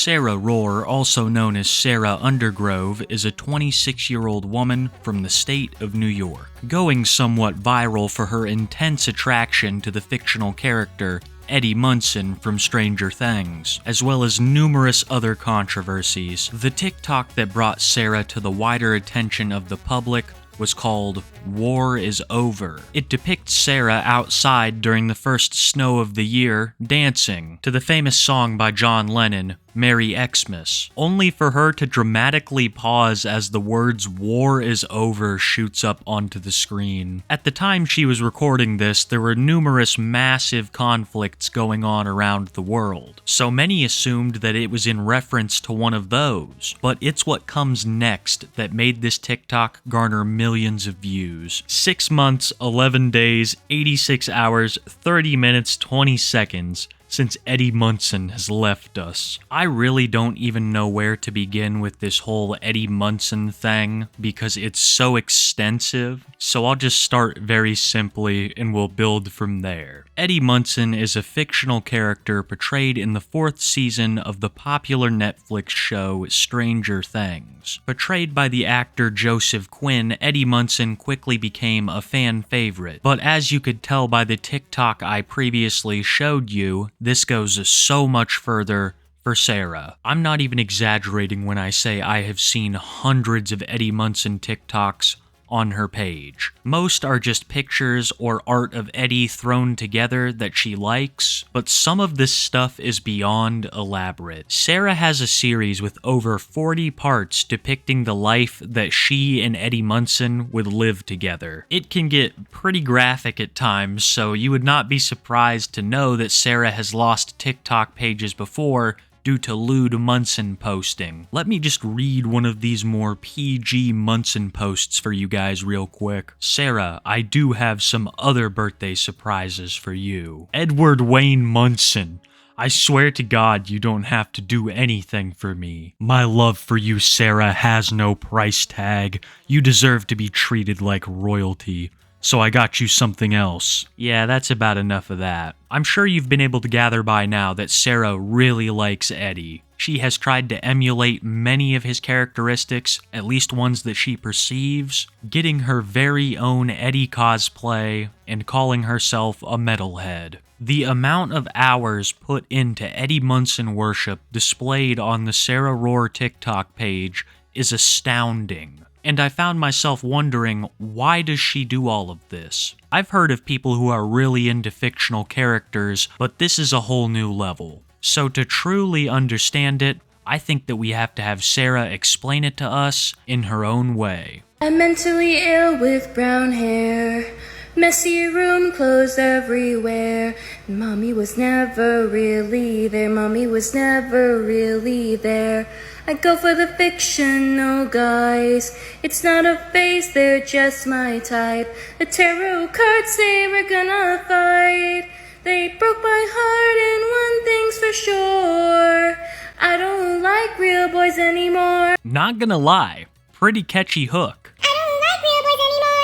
Sarah rawrr, also known as Sarah Undergrove, is a 26-year-old woman from the state of New York, going somewhat viral for her intense attraction to the fictional character Eddie Munson from Stranger Things, as well as numerous other controversies. The TikTok that brought Sarah to the wider attention of the public was called War is Over. It depicts Sarah outside during the first snow of the year, dancing to the famous song by John Lennon, Merry Xmas, only for her to dramatically pause as the words "War is Over" shoots up onto the screen. At the time she was recording this, there were numerous massive conflicts going on around the world, so many assumed that it was in reference to one of those, but it's what comes next that made this TikTok garner millions of views. 6 months, 11 days, 86 hours, 30 minutes, 20 seconds since Eddie Munson has left us. I really don't even know where to begin with this whole Eddie Munson thing because it's so extensive, so I'll just start very simply and we'll build from there. Eddie Munson is a fictional character portrayed in the 4th season of the popular Netflix show Stranger Things. Portrayed by the actor Joseph Quinn, Eddie Munson quickly became a fan favorite, but as you could tell by the TikTok I previously showed you, this goes so much further for Sarah. I'm not even exaggerating when I say I have seen hundreds of Eddie Munson TikToks on her page. Most are just pictures or art of Eddie thrown together that she likes, but some of this stuff is beyond elaborate. Sarah has a series with over 40 parts depicting the life that she and Eddie Munson would live together. It can get pretty graphic at times, so you would not be surprised to know that Sarah has lost TikTok pages before due to lewd Munson posting. Let me just read one of these more PG Munson posts for you guys real quick. Sarah, I do have some other birthday surprises for you. Edward Wayne Munson, I swear to God you don't have to do anything for me. My love for you, Sarah, has no price tag. You deserve to be treated like royalty. So I got you something else. Yeah, that's about enough of that. I'm sure you've been able to gather by now that Sarah really likes Eddie. She has tried to emulate many of his characteristics, at least ones that she perceives, getting her very own Eddie cosplay and calling herself a metalhead. The amount of hours put into Eddie Munson worship displayed on the Sarah rawrr TikTok page is astounding. And I found myself wondering, why does she do all of this? I've heard of people who are really into fictional characters, but this is a whole new level. So to truly understand it, I think that we have to have Sarah explain it to us in her own way. I'm mentally ill with brown hair, messy room, clothes everywhere. Mommy was never really there, mommy was never really there. I go for the fictional guys, it's not a phase, they're just my type. The tarot cards say we're gonna fight, they broke my heart and one thing's for sure, I don't like real boys anymore. Not gonna lie, pretty catchy hook.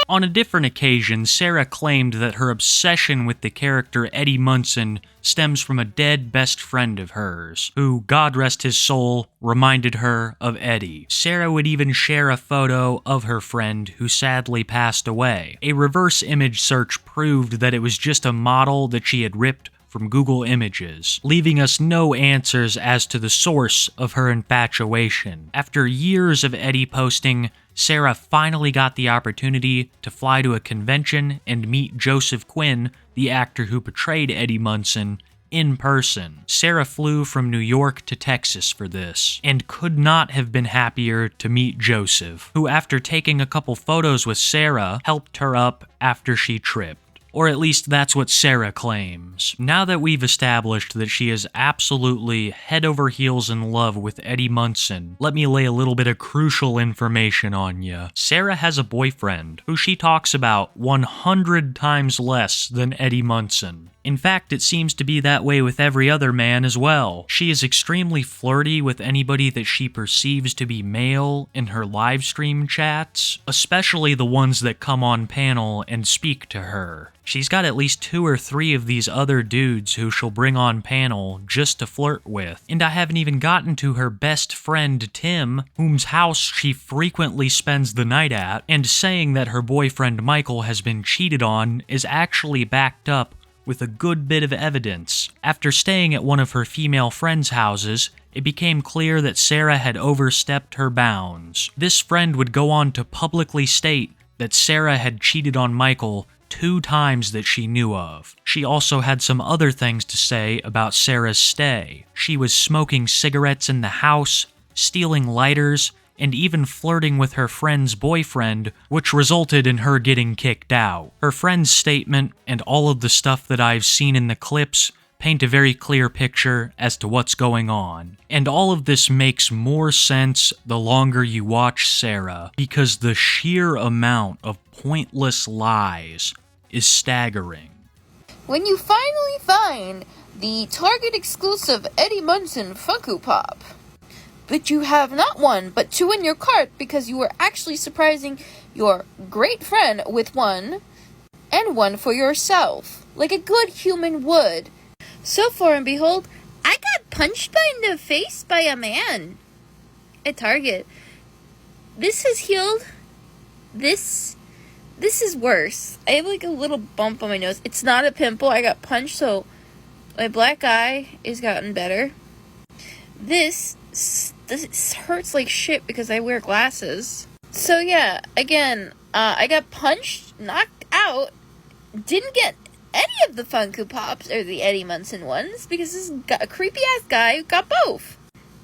On a different occasion, Sarah claimed that her obsession with the character Eddie Munson stems from a dead best friend of hers, who, God rest his soul, reminded her of Eddie. Sarah would even share a photo of her friend who sadly passed away. A reverse image search proved that it was just a model that she had ripped from Google Images, leaving us no answers as to the source of her infatuation. After years of Eddie posting, Sarah finally got the opportunity to fly to a convention and meet Joseph Quinn, the actor who portrayed Eddie Munson, in person. Sarah flew from New York to Texas for this, and could not have been happier to meet Joseph, who after taking a couple photos with Sarah, helped her up after she tripped. Or at least that's what Sarah claims. Now that we've established that she is absolutely head over heels in love with Eddie Munson, let me lay a little bit of crucial information on you. Sarah has a boyfriend who she talks about 100 times less than Eddie Munson. In fact, it seems to be that way with every other man as well. She is extremely flirty with anybody that she perceives to be male in her livestream chats, especially the ones that come on panel and speak to her. She's got at least 2 or 3 of these other dudes who she'll bring on panel just to flirt with. And I haven't even gotten to her best friend Tim, whose house she frequently spends the night at, and saying that her boyfriend Michael has been cheated on is actually backed up with a good bit of evidence. After staying at one of her female friends' houses, it became clear that Sarah had overstepped her bounds. This friend would go on to publicly state that Sarah had cheated on Michael 2 times that she knew of. She also had some other things to say about Sarah's stay. She was smoking cigarettes in the house, stealing lighters, and even flirting with her friend's boyfriend, which resulted in her getting kicked out. Her friend's statement and all of the stuff that I've seen in the clips paint a very clear picture as to what's going on. And all of this makes more sense the longer you watch Sarah, because the sheer amount of pointless lies is staggering. When you finally find the Target exclusive Eddie Munson Funko Pop, but you have not 1 but 2 in your cart because you were actually surprising your great friend with 1 and 1 for yourself, like a good human would. So far and behold, I got punched in the face by a man at Target. This has healed. This is worse. I have like a little bump on my nose. It's not a pimple. I got punched, so my black eye has gotten better. This hurts like shit because I wear glasses. So yeah, again, I got punched, knocked out, didn't get any of the Funko Pops or the Eddie Munson ones because this creepy ass guy got both.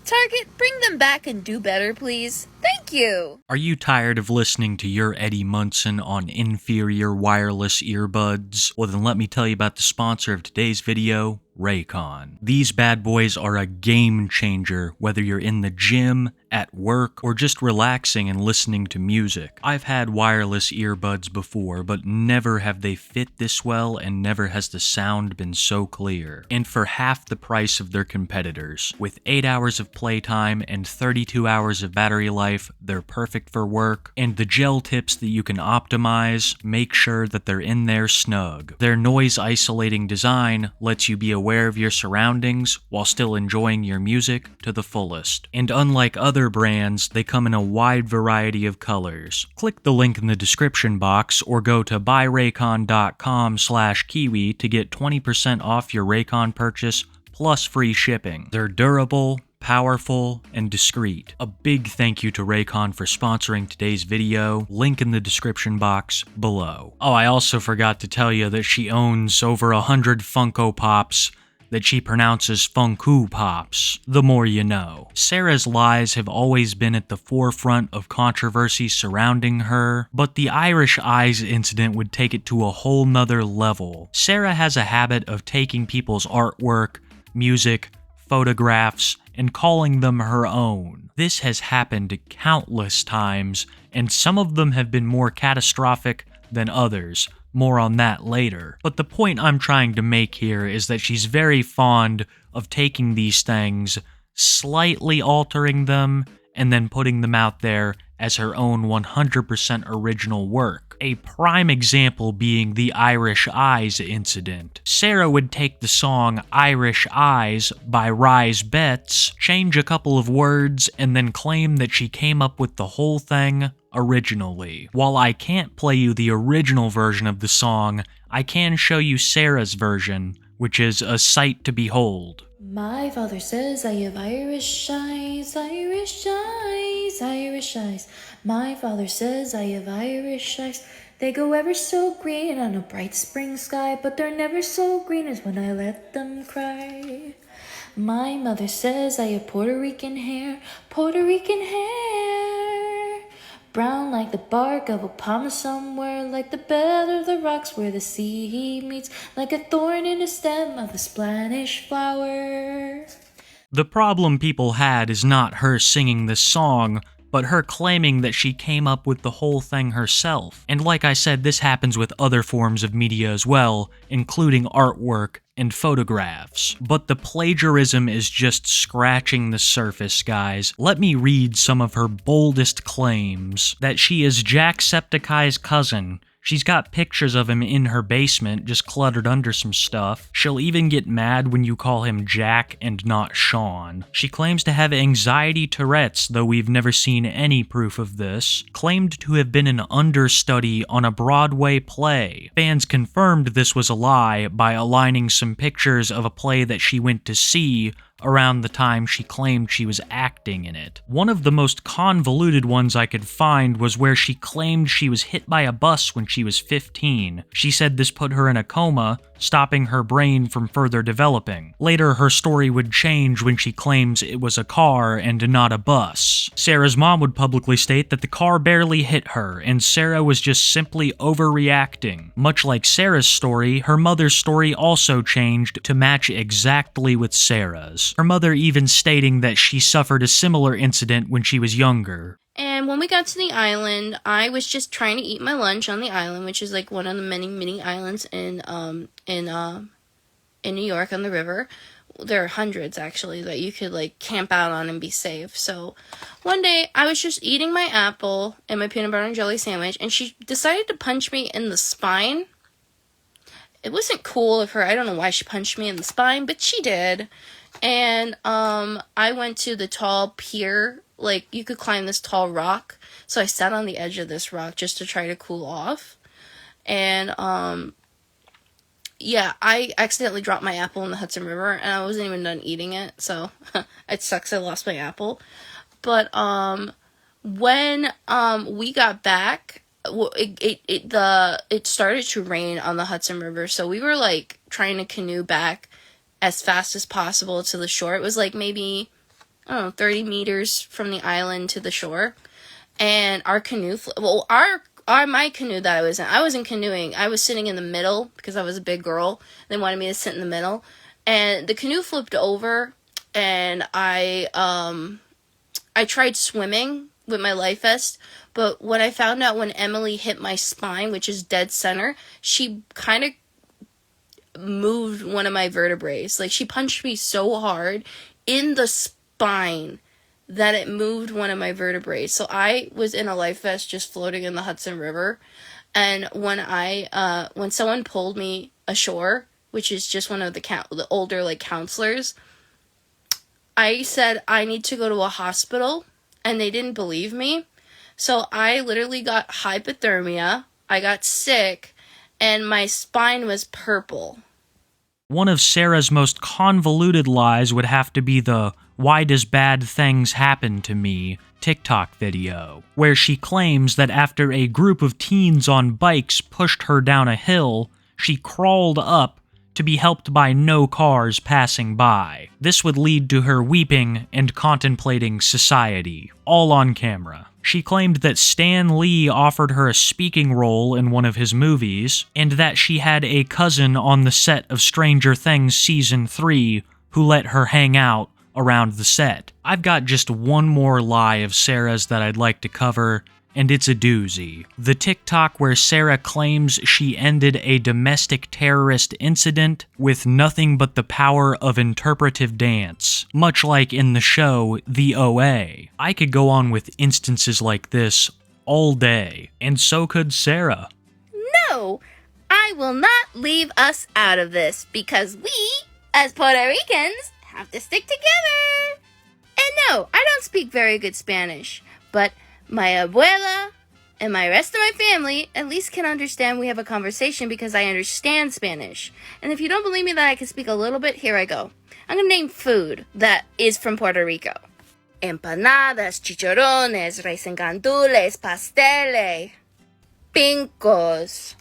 Target, bring them back and do better, please. Thank you. Are you tired of listening to your Eddie Munson on inferior wireless earbuds? Well, then let me tell you about the sponsor of today's video, Raycon. These bad boys are a game changer, whether you're in the gym, at work, or just relaxing and listening to music. I've had wireless earbuds before, but never have they fit this well, and never has the sound been so clear. And for half the price of their competitors. With 8 hours of playtime and 32 hours of battery life, they're perfect for work, and the gel tips that you can optimize make sure that they're in there snug. Their noise isolating design lets you be aware of your surroundings while still enjoying your music to the fullest. And unlike other brands, they come in a wide variety of colors. Click the link in the description box or go to buyraycon.com/kiwi to get 20% off your Raycon purchase plus free shipping. They're durable, powerful, and discreet. A big thank you to Raycon for sponsoring today's video, link in the description box below. Oh, I also forgot to tell you that she owns over 100 Funko Pops that she pronounces Funko Pops. The more you know. Sarah's lies have always been at the forefront of controversy surrounding her, but the Irish Eyes incident would take it to a whole nother level. Sarah has a habit of taking people's artwork, music, photographs, and calling them her own. This has happened countless times, and some of them have been more catastrophic than others. More on that later. But the point I'm trying to make here is that she's very fond of taking these things, slightly altering them, and then putting them out there as her own 100% original work. A prime example being the Irish Eyes incident. Sarah would take the song Irish Eyes by Rise Betts, change a couple of words, and then claim that she came up with the whole thing originally. While I can't play you the original version of the song, I can show you Sarah's version, which is a sight to behold. My father says I have Irish eyes, Irish eyes, Irish eyes. My father says I have Irish eyes. They go ever so green on a bright spring sky, but they're never so green as when I let them cry. My mother says I have Puerto Rican hair, Puerto Rican hair. Brown like the bark of a palm somewhere, like the bed of the rocks where the sea meets, like a thorn in the stem of a Spanish flower. The problem people had is not her singing this song, but her claiming that she came up with the whole thing herself. And like I said, this happens with other forms of media as well, including artwork and photographs. But the plagiarism is just scratching the surface, guys. Let me read some of her boldest claims. That she is Jacksepticeye's cousin. She's got pictures of him in her basement, just cluttered under some stuff. She'll even get mad when you call him Jack and not Sean. She claims to have anxiety Tourette's, though we've never seen any proof of this. Claimed to have been an understudy on a Broadway play. Fans confirmed this was a lie by aligning some pictures of a play that she went to see around the time she claimed she was acting in it. One of the most convoluted ones I could find was where she claimed she was hit by a bus when she was 15. She said this put her in a coma, stopping her brain from further developing. Later, her story would change when she claims it was a car and not a bus. Sarah's mom would publicly state that the car barely hit her, and Sarah was just simply overreacting. Much like Sarah's story, her mother's story also changed to match exactly with Sarah's. Her mother even stating that she suffered a similar incident when she was younger. And when we got to the island, I was just trying to eat my lunch on the island, which is like one of the many mini islands in New York on the river. There are hundreds actually that you could like camp out on and be safe. So one day I was just eating my apple and my peanut butter and jelly sandwich, and she decided to punch me in the spine. It wasn't cool of her. I don't know why she punched me in the spine, but she did. And I went to the tall pier. Like, you could climb this tall rock. So I sat on the edge of this rock just to try to cool off. And, yeah, I accidentally dropped my apple in the Hudson River, and I wasn't even done eating it. So it sucks I lost my apple. But when we got back, it started to rain on the Hudson River. So we were, like, trying to canoe back as fast as possible to the shore. It was, like, maybe, I don't know, 30 meters from the island to the shore. And our canoe, my canoe that I wasn't canoeing. I was sitting in the middle because I was a big girl. They wanted me to sit in the middle. And the canoe flipped over, and I tried swimming with my life vest. But what I found out when Emily hit my spine, which is dead center, she kind of moved one of my vertebrae. Like, she punched me so hard in the spine that it moved one of my vertebrae. So I was in a life vest just floating in the Hudson River. And when someone pulled me ashore, which is just one of the older, like, counselors, I said I need to go to a hospital, and they didn't believe me. So I literally got hypothermia, I got sick, and my spine was purple. One of Sarah's most convoluted lies would have to be the "Why does bad things happen to me?" TikTok video, where she claims that after a group of teens on bikes pushed her down a hill, she crawled up to be helped by no cars passing by. This would lead to her weeping and contemplating society, all on camera. She claimed that Stan Lee offered her a speaking role in one of his movies, and that she had a cousin on the set of Stranger Things Season 3 who let her hang out around the set. I've got just one more lie of Sarah's that I'd like to cover, and it's a doozy. The TikTok where Sarah claims she ended a domestic terrorist incident with nothing but the power of interpretive dance, much like in the show The OA. I could go on with instances like this all day, and so could Sarah. No, I will not leave us out of this, because we, as Puerto Ricans, have to stick together. And no, I don't speak very good Spanish, but my abuela and my rest of my family at least can understand we have a conversation because I understand Spanish. And if you don't believe me that I can speak a little bit, here I go. I'm going to name food that is from Puerto Rico. Empanadas, chicharrones, rice and gandules, pasteles, pincos,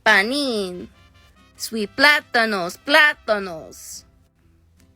panin, sweet plátanos.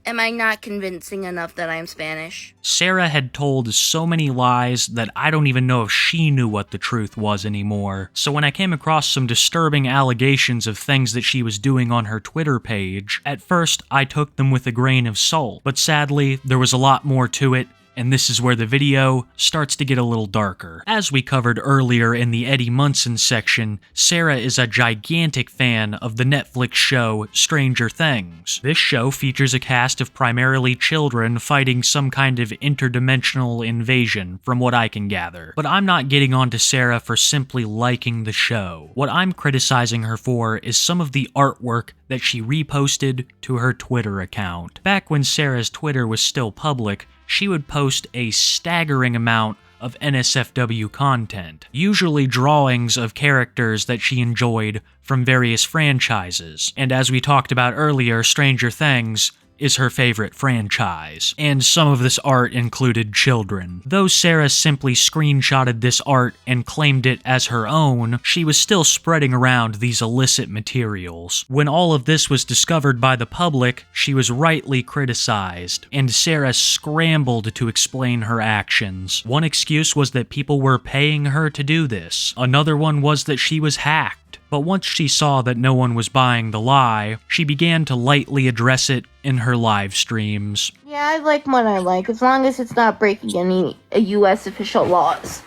Am I not convincing enough that I am Spanish? Sarah had told so many lies that I don't even know if she knew what the truth was anymore. So when I came across some disturbing allegations of things that she was doing on her Twitter page, at first I took them with a grain of salt. But sadly, there was a lot more to it, and this is where the video starts to get a little darker. As we covered earlier in the Eddie Munson section, Sarah is a gigantic fan of the Netflix show Stranger Things. This show features a cast of primarily children fighting some kind of interdimensional invasion, from what I can gather. But I'm not getting on to Sarah for simply liking the show. What I'm criticizing her for is some of the artwork that she reposted to her Twitter account. Back when Sarah's Twitter was still public, she would post a staggering amount of NSFW content, usually drawings of characters that she enjoyed from various franchises. And as we talked about earlier, Stranger Things is her favorite franchise, and some of this art included children. Though Sarah simply screenshotted this art and claimed it as her own, she was still spreading around these illicit materials. When all of this was discovered by the public, she was rightly criticized, and Sarah scrambled to explain her actions. One excuse was that people were paying her to do this. Another one was that she was hacked. But once she saw that no one was buying the lie, she began to lightly address it in her live streams. Yeah, I like what I like, as long as it's not breaking any U.S. official laws.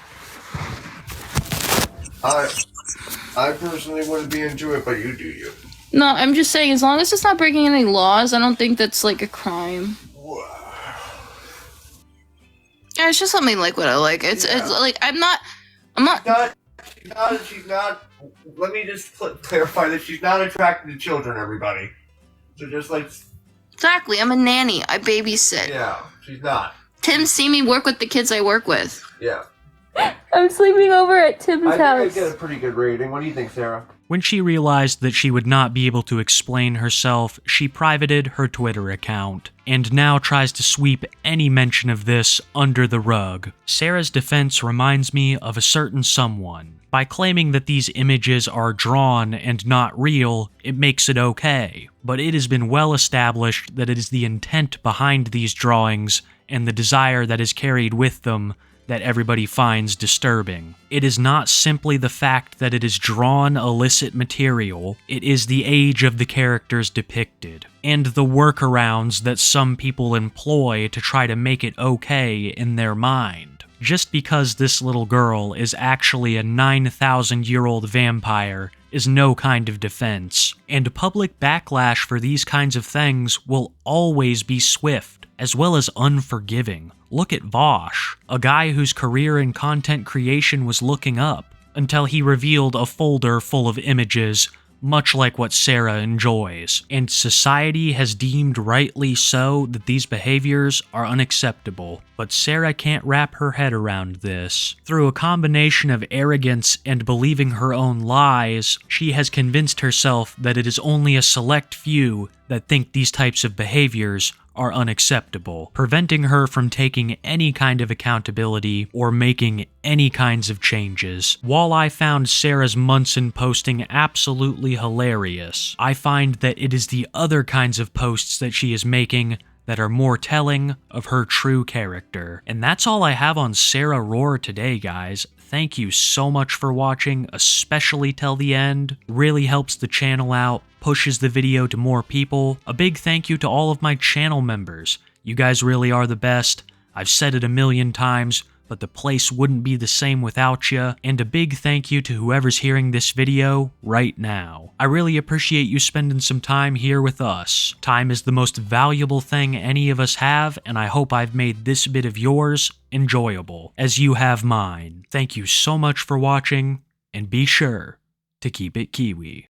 I personally wouldn't be into it, but you do you. No, I'm just saying, as long as it's not breaking any laws, I don't think that's, like, a crime. Yeah, it's just something like what I like. It's like, I'm not... She's not. Let me just clarify that she's not attracted to children, everybody. So just like... Exactly, I'm a nanny. I babysit. Yeah, she's not. Tim's seen me work with the kids I work with. Yeah. I'm sleeping over at Tim's house. I think I get a pretty good rating. What do you think, Sarah? When she realized that she would not be able to explain herself, she privated her Twitter account, and now tries to sweep any mention of this under the rug. Sarah's defense reminds me of a certain someone. By claiming that these images are drawn and not real, it makes it okay. But it has been well established that it is the intent behind these drawings and the desire that is carried with them that everybody finds disturbing. It is not simply the fact that it is drawn illicit material, it is the age of the characters depicted, and the workarounds that some people employ to try to make it okay in their mind. Just because this little girl is actually a 9,000-year-old vampire is no kind of defense, and public backlash for these kinds of things will always be swift, as well as unforgiving. Look at Vosh, a guy whose career in content creation was looking up, until he revealed a folder full of images, much like what Sarah enjoys. And society has deemed rightly so that these behaviors are unacceptable. But Sarah can't wrap her head around this. Through a combination of arrogance and believing her own lies, she has convinced herself that it is only a select few that think these types of behaviors are unacceptable, preventing her from taking any kind of accountability or making any kinds of changes. While I found Sarah's Munson posting absolutely hilarious, I find that it is the other kinds of posts that she is making that are more telling of her true character. And that's all I have on Sarah rawrr today, guys. Thank you so much for watching, especially till the end. Really helps the channel out, pushes the video to more people. A big thank you to all of my channel members. You guys really are the best. I've said it a million times, but the place wouldn't be the same without you. And a big thank you to whoever's hearing this video right now. I really appreciate you spending some time here with us. Time is the most valuable thing any of us have, and I hope I've made this bit of yours enjoyable, as you have mine. Thank you so much for watching, and be sure to keep it Kiwi.